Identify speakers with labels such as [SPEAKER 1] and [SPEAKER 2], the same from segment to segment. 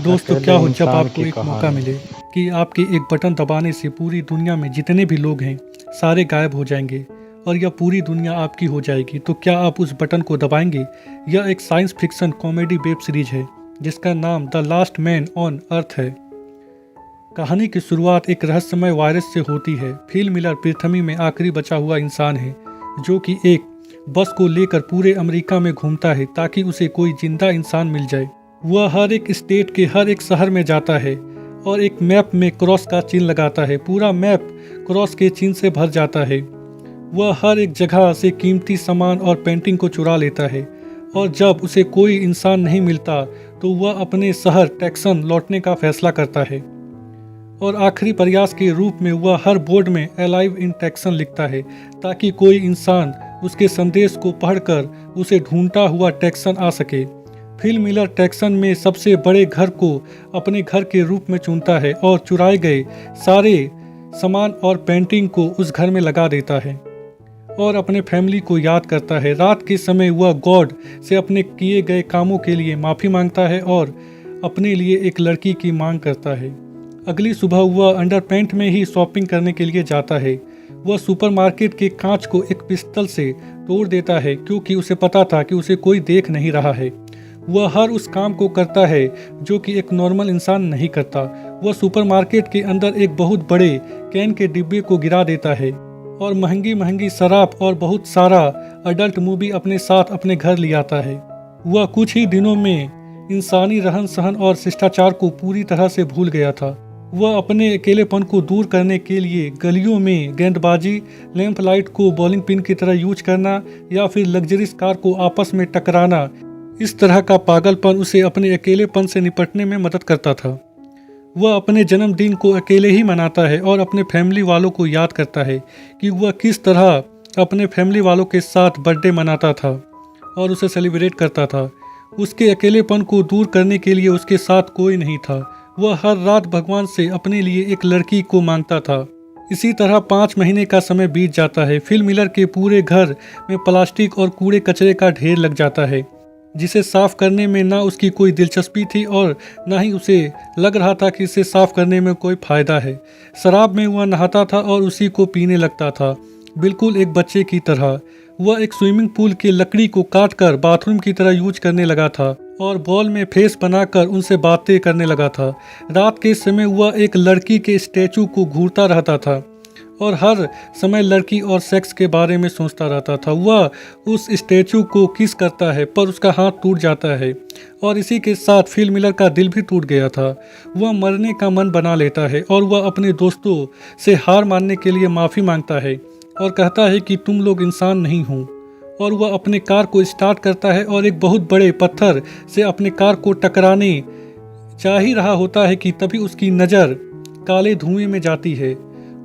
[SPEAKER 1] दोस्तों, क्या
[SPEAKER 2] अकेले
[SPEAKER 1] हो जब
[SPEAKER 2] इंसान
[SPEAKER 1] आपको
[SPEAKER 2] की
[SPEAKER 1] एक मौका
[SPEAKER 2] कहानी।
[SPEAKER 1] मिले कि आपके एक बटन दबाने से पूरी दुनिया में जितने भी लोग हैं सारे गायब हो जाएंगे और यह पूरी दुनिया आपकी हो जाएगी, तो क्या आप उस बटन को दबाएंगे? यह एक science fiction comedy web series है जिसका नाम the last man on earth है। कहानी की शुरुआत एक रहस्यमय वायरस से होती है। फिल मिलर पृथ्वी में आखिरी बचा हुआ इंसान है जो कि एक बस को लेकर पूरे अमेरिका में घूमता है ताकि उसे कोई जिंदा इंसान मिल जाए। वह हर एक स्टेट के हर एक शहर में जाता है और एक मैप में क्रॉस का चिन्ह लगाता है। पूरा मैप क्रॉस के चिन्ह से भर जाता है। वह हर एक जगह से कीमती सामान और पेंटिंग को चुरा लेता है और जब उसे कोई इंसान नहीं मिलता तो वह अपने शहर टेक्सन लौटने का फैसला करता है और आखिरी प्रयास के रूप में वह हर बोर्ड में अलाइव इन टेक्सन लिखता है ताकि कोई इंसान उसके संदेश को पढ़कर उसे ढूंढता हुआ टेक्सन आ सके। फिल मिलर टेक्सन में सबसे बड़े घर को अपने घर के रूप में चुनता है और चुराए गए सारे सामान और पेंटिंग को उस घर में लगा देता है और अपने फैमिली को याद करता है। रात के समय वह गॉड से अपने किए गए कामों के लिए माफ़ी मांगता है और अपने लिए एक लड़की की मांग करता है। अगली सुबह वह अंडरपैंट में ही शॉपिंग करने के लिए जाता है। वह सुपरमार्केट के कांच को एक पिस्तल से तोड़ देता है क्योंकि उसे पता था कि उसे कोई देख नहीं रहा है। वह हर उस काम को करता है जो कि एक नॉर्मल इंसान नहीं करता। वह सुपरमार्केट के अंदर एक बहुत बड़े कैन के डिब्बे को गिरा देता है और महंगी महंगी शराब और बहुत सारा अडल्ट मूवी अपने साथ अपने घर ले आता है। वह कुछ ही दिनों में इंसानी रहन सहन और शिष्टाचार को पूरी तरह से भूल गया था। वह अपने अकेलेपन को दूर करने के लिए गलियों में गेंदबाजी, लैंप लाइट को बॉलिंग पिन की तरह यूज करना या फिर लग्जरीज कार को आपस में टकराना, इस तरह का पागलपन उसे अपने अकेलेपन से निपटने में मदद करता था। वह अपने जन्मदिन को अकेले ही मनाता है और अपने फैमिली वालों को याद करता है कि वह किस तरह अपने फैमिली वालों के साथ बर्थडे मनाता था और उसे सेलिब्रेट करता था। उसके अकेलेपन को दूर करने के लिए उसके साथ कोई नहीं था। वह हर रात भगवान से अपने लिए एक लड़की को मांगता था। इसी तरह 5 महीने का समय बीत जाता है। फिल मिलर के पूरे घर में प्लास्टिक और कूड़े कचरे का ढेर लग जाता है जिसे साफ करने में ना उसकी कोई दिलचस्पी थी और ना ही उसे लग रहा था कि इसे साफ करने में कोई फायदा है। शराब में वह नहाता था और उसी को पीने लगता था, बिल्कुल एक बच्चे की तरह। वह एक स्विमिंग पूल की लकड़ी को काटकर बाथरूम की तरह यूज करने लगा था और बॉल में फेस बनाकर उनसे बातें करने लगा था। रात के समय वह एक लड़की के स्टैचू को घूरता रहता था और हर समय लड़की और सेक्स के बारे में सोचता रहता था। वह उस स्टैचू को किस करता है पर उसका हाथ टूट जाता है और इसी के साथ फिल मिलर का दिल भी टूट गया था। वह मरने का मन बना लेता है और वह अपने दोस्तों से हार मानने के लिए माफ़ी मांगता है और कहता है कि तुम लोग इंसान नहीं हो। और वह अपने कार को स्टार्ट करता है और एक बहुत बड़े पत्थर से अपने कार को टकराने जा ही रहा होता है कि तभी उसकी नज़र काले धुएं में जाती है।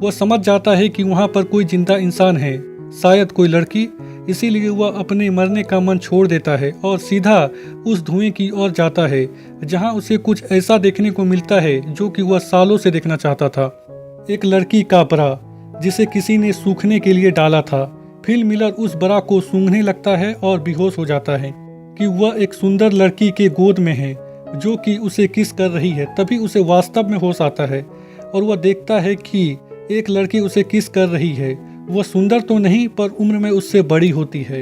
[SPEAKER 1] वह समझ जाता है कि वहाँ पर कोई जिंदा इंसान है, शायद कोई लड़की। इसीलिए वह अपने मरने का मन छोड़ देता है और सीधा उस धुएं की ओर जाता है जहाँ उसे कुछ ऐसा देखने को मिलता है जो कि वह सालों से देखना चाहता था। एक लड़की का बरा जिसे किसी ने सूखने के लिए डाला था। फिल मिलर उस बरा को सूंघने लगता है और बेहोश हो जाता है कि वह एक सुंदर लड़की के गोद में है जो कि उसे किस कर रही है। तभी उसे वास्तव में होश आता है और वह देखता है कि एक लड़की उसे किस कर रही है। वह सुंदर तो नहीं पर उम्र में उससे बड़ी होती है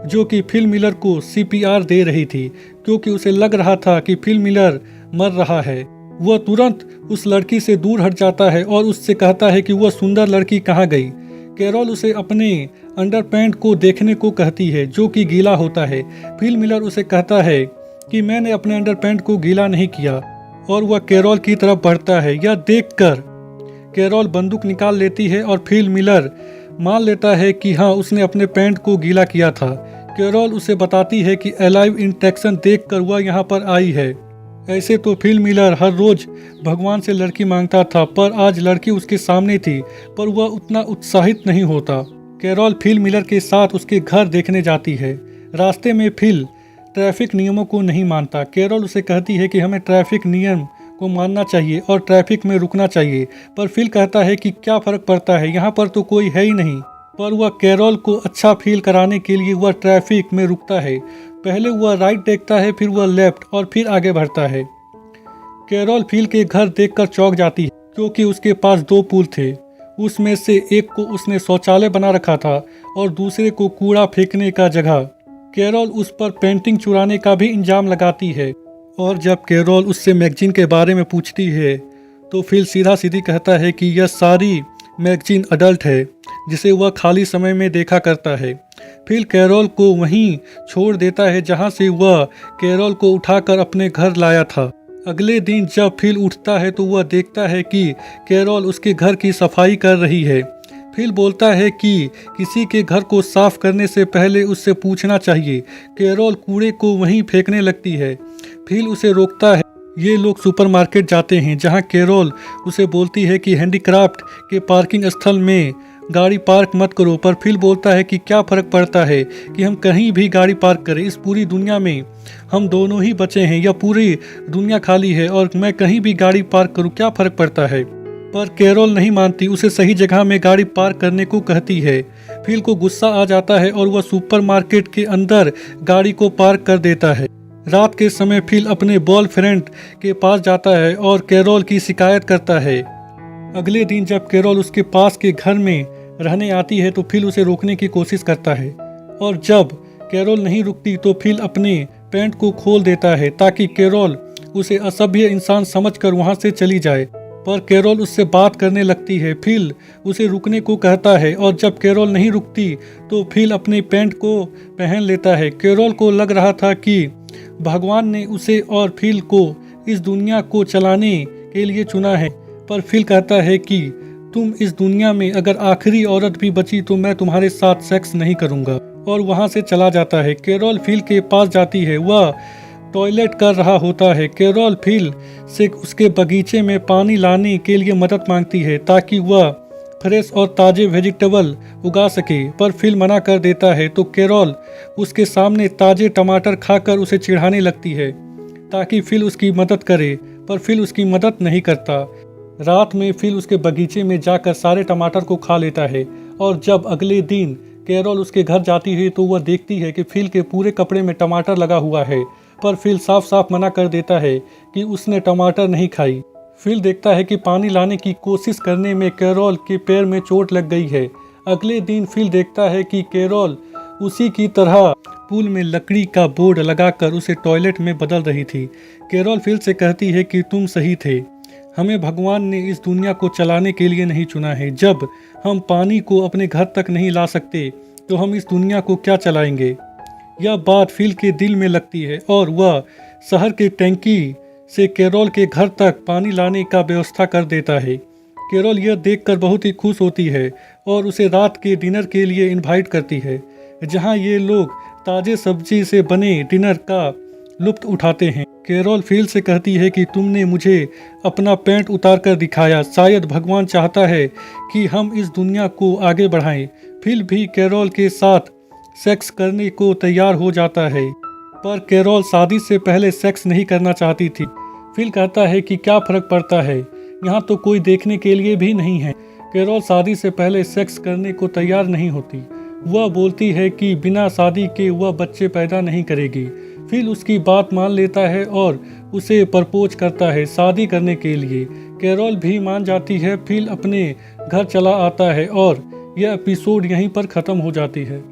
[SPEAKER 1] जो कि फिल मिलर को CPR दे रही थी क्योंकि उसे लग रहा था कि फिल मिलर मर रहा है। वह तुरंत उस लड़की से दूर हट जाता है और उससे कहता है कि वह सुंदर लड़की कहाँ गई। कैरोल उसे अपने अंडरपैंट को देखने को कहती है जो कि गीला होता है। फिल मिलर उसे कहता है कि मैंने अपने अंडरपैंट को गीला नहीं किया और वह कैरोल की तरफ बढ़ता है। यह देखकर कैरोल बंदूक निकाल लेती है और फिल मिलर मान लेता है कि हाँ, उसने अपने पैंट को गीला किया था। कैरोल उसे बताती है कि अलाइव इन टेक्सन देखकर वह यहाँ पर आई है। ऐसे तो फिल मिलर हर रोज भगवान से लड़की मांगता था पर आज लड़की उसके सामने थी पर वह उतना उत्साहित नहीं होता। कैरोल फिल मिलर के साथ उसके घर देखने जाती है। रास्ते में फिल ट्रैफिक नियमों को नहीं मानता। कैरोल उसे कहती है कि हमें ट्रैफिक नियम को मानना चाहिए और ट्रैफिक में रुकना चाहिए पर फिल कहता है कि क्या फ़र्क पड़ता है, यहाँ पर तो कोई है ही नहीं। पर वह कैरोल को अच्छा फील कराने के लिए वह ट्रैफिक में रुकता है। पहले वह राइट देखता है, फिर वह लेफ्ट और फिर आगे बढ़ता है। कैरोल फिल के घर देखकर चौंक जाती है क्योंकि उसके पास दो पूल थे। उसमें से एक को उसने शौचालय बना रखा था और दूसरे को कूड़ा फेंकने का जगह। कैरोल उस पर पेंटिंग चुराने का भी इल्जाम लगाती है और जब कैरोल उससे मैगजीन के बारे में पूछती है तो फिल सीधा सीधी कहता है कि यह सारी मैगजीन अडल्ट है जिसे वह खाली समय में देखा करता है। फिल कैरोल को वहीं छोड़ देता है जहां से वह कैरोल को उठाकर अपने घर लाया था। अगले दिन जब फिल उठता है तो वह देखता है कि कैरोल उसके घर की सफाई कर रही है। फिल बोलता है कि किसी के घर को साफ करने से पहले उससे पूछना चाहिए। कैरोल कूड़े को वहीं फेंकने लगती है। फिल उसे रोकता है। ये लोग सुपरमार्केट जाते हैं जहां कैरोल उसे बोलती है कि हैंडीक्राफ्ट के पार्किंग स्थल में गाड़ी पार्क मत करो, पर फिल बोलता है कि क्या फ़र्क पड़ता है कि हम कहीं भी गाड़ी पार्क करें, इस पूरी दुनिया में हम दोनों ही बचे हैं, यह पूरी दुनिया खाली है और मैं कहीं भी गाड़ी पार्क करूं, क्या फ़र्क पड़ता है। पर कैरोल नहीं मानती, उसे सही जगह में गाड़ी पार्क करने को कहती है। फिल को गुस्सा आ जाता है और वह सुपरमार्केट के अंदर गाड़ी को पार्क कर देता है। रात के समय फिल अपने बॉयफ्रेंड के पास जाता है और कैरोल की शिकायत करता है। अगले दिन जब कैरोल उसके पास के घर में रहने आती है तो फिल उसे रोकने की कोशिश करता है और जब कैरोल नहीं रुकती तो फिल अपने पैंट को खोल देता है ताकि कैरोल उसे असभ्य इंसान समझकर वहां से चली जाए। पर कैरोल उससे बात करने लगती है। फिल उसे रुकने को कहता है और जब कैरोल नहीं रुकती तो फिल अपने पैंट को पहन लेता है। कैरोल को लग रहा था कि भगवान ने उसे और फिल को इस दुनिया को चलाने के लिए चुना है, पर फिल कहता है कि तुम इस दुनिया में अगर आखिरी औरत भी बची तो मैं तुम्हारे साथ सेक्स नहीं करूंगा, और वहां से चला जाता है। कैरोल फिल के पास जाती है। वह टॉयलेट कर रहा होता है। कैरोल फिल से उसके बगीचे में पानी लाने के लिए मदद मांगती है ताकि वह फ्रेश और ताजे वेजिटेबल उगा सके, पर फिल मना कर देता है तो कैरोल उसके सामने ताजे टमाटर खाकर उसे चिढ़ाने लगती है ताकि फिल उसकी मदद करे, पर फिल उसकी मदद नहीं करता। रात में फिल उसके बगीचे में जाकर सारे टमाटर को खा लेता है और जब अगले दिन कैरोल उसके घर जाती है तो वह देखती है कि फिल के पूरे कपड़े में टमाटर लगा हुआ है, पर फिल साफ साफ मना कर देता है कि उसने टमाटर नहीं खाई। फिल देखता है कि पानी लाने की कोशिश करने में कैरोल के पैर में चोट लग गई है। अगले दिन फिल देखता है कि कैरोल उसी की तरह पूल में लकड़ी का बोर्ड लगाकर उसे टॉयलेट में बदल रही थी। कैरोल फिल से कहती है कि तुम सही थे, हमें भगवान ने इस दुनिया को चलाने के लिए नहीं चुना है। जब हम पानी को अपने घर तक नहीं ला सकते तो हम इस दुनिया को क्या चलाएंगे। यह बात फिल के दिल में लगती है और वह शहर के टैंकी से कैरोल के घर तक पानी लाने का व्यवस्था कर देता है। कैरोल यह देखकर बहुत ही खुश होती है और उसे रात के डिनर के लिए इनवाइट करती है जहां ये लोग ताजे सब्जी से बने डिनर का लुत्फ उठाते हैं। कैरोल फिल से कहती है कि तुमने मुझे अपना पैंट उतार कर दिखाया, शायद भगवान चाहता है कि हम इस दुनिया को आगे बढ़ाएं। फिल भी कैरोल के साथ सेक्स करने को तैयार हो जाता है, पर कैरोल शादी से पहले सेक्स नहीं करना चाहती थी। फिल कहता है कि क्या फर्क पड़ता है, यहाँ तो कोई देखने के लिए भी नहीं है। कैरोल शादी से पहले सेक्स करने को तैयार नहीं होती। वह बोलती है कि बिना शादी के वह बच्चे पैदा नहीं करेगी। फिल उसकी बात मान लेता है और उसे प्रपोज करता है शादी करने के लिए। कैरोल भी मान जाती है। फिल अपने घर चला आता है और यह एपिसोड यहीं पर ख़त्म हो जाती है।